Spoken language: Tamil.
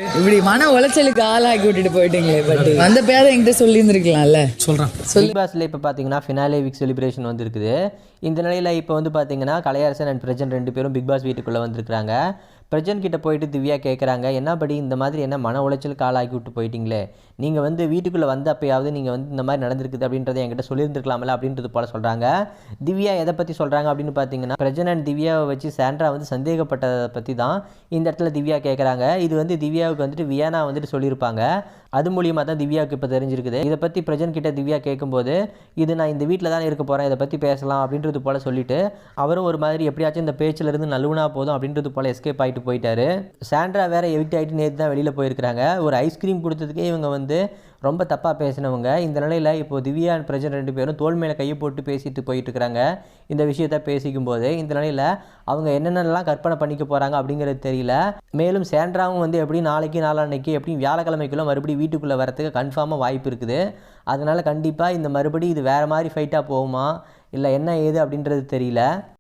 இப்படி மன உளைச்சலுக்கு ஆளாக்கி விட்டுட்டு போயிட்டீங்களே. பட் அந்த பேரை என்கிட்ட சொல்லியிருந்துருக்கலாம்ல. சொல்கிறேன். பிக் பாஸில் இப்போ பார்த்தீங்கன்னா ஃபினாலே வீக் செலிப்ரேஷன் வந்துருக்குது. இந்த நிலையில் இப்போ வந்து பார்த்தீங்கன்னா கலையரசன் அண்ட் பிரஜன் 2 பேரும் பிக் பாஸ் வீட்டுக்குள்ளே வந்திருக்கிறாங்க. பிரஜன் கிட்ட போயிட்டு திவ்யா கேட்குறாங்க, என்னபடி இந்த மாதிரி என்ன மன உளைச்சலுக்கு ஆளாக்கி விட்டு போயிட்டீங்களே, நீங்கள் வந்து வீட்டுக்குள்ளே வந்த அப்பயாவது நீங்கள் வந்து இந்த மாதிரி நடந்திருக்குது அப்படின்றத என்கிட்ட சொல்லியிருந்துருக்கலாம்ல அப்படின்றது போல் சொல்கிறாங்க. திவ்யா எதை பற்றி சொல்கிறாங்க அப்படின்னு பார்த்தீங்கன்னா, பிரஜன் அண்ட் திவ்யாவை வச்சு சாண்ட்ரா வந்து சந்தேகப்பட்டதை பற்றி தான் இந்த இடத்துல திவ்யா கேட்குறாங்க. இது வந்து திவ்யாவுக்கு வந்துட்டு வியானா வந்துட்டு சொல்லியிருப்பாங்க. அது மூலியமாக தான் திவ்யாவுக்கு இப்போ தெரிஞ்சிருக்குது. இதை பற்றி பிரஜன் கிட்ட திவ்யா கேட்கும்போது, இது நான் இந்த வீட்டில் தான் இருக்க போகிறேன், இதை பற்றி பேசலாம் அப்படின்றது போல் சொல்லிட்டு அவரும் ஒரு மாதிரி எப்படியாச்சும் இந்த பேச்சிலிருந்து நழுவுனா போதும் அப்படின்றது போல் எஸ்கேப் ஆகிட்டு போயிட்டாரு. சாண்ட்ரா வேற எவிட் ஆகிட்டு நேற்று தான் வெளியில் போயிருக்கிறாங்க. ஒரு ஐஸ்கிரீம் கொடுத்ததுக்கே இவங்க வந்து ரொம்ப தப்பாக பேசினவங்க. இந்த நிலையில் இப்போது திவ்யா அண்ட் பிரஜன் 2 பேரும் தோல் மேலே கையை போட்டு பேசிட்டு போயிட்டு இருக்கிறாங்க. இந்த விஷயத்தை பேசிக்கும் போது இந்த நிலையில் அவங்க என்னென்னலாம் கற்பனை பண்ணிக்க போகிறாங்க அப்படிங்கிறது தெரியல. மேலும் சாண்ட்ராவும் வந்து எப்படி நாளைக்கு நாளான்னைக்கு எப்படியும் வியாழக்கிழமைக்குள்ளே மறுபடியும் வீட்டுக்குள்ளே வரத்துக்கு கன்ஃபார்மாக வாய்ப்பு இருக்குது. அதனால் கண்டிப்பாக இந்த மறுபடியும் இது வேறு மாதிரி ஃபைட்டாக போகுமா இல்லை என்ன ஏது அப்படின்றது தெரியல.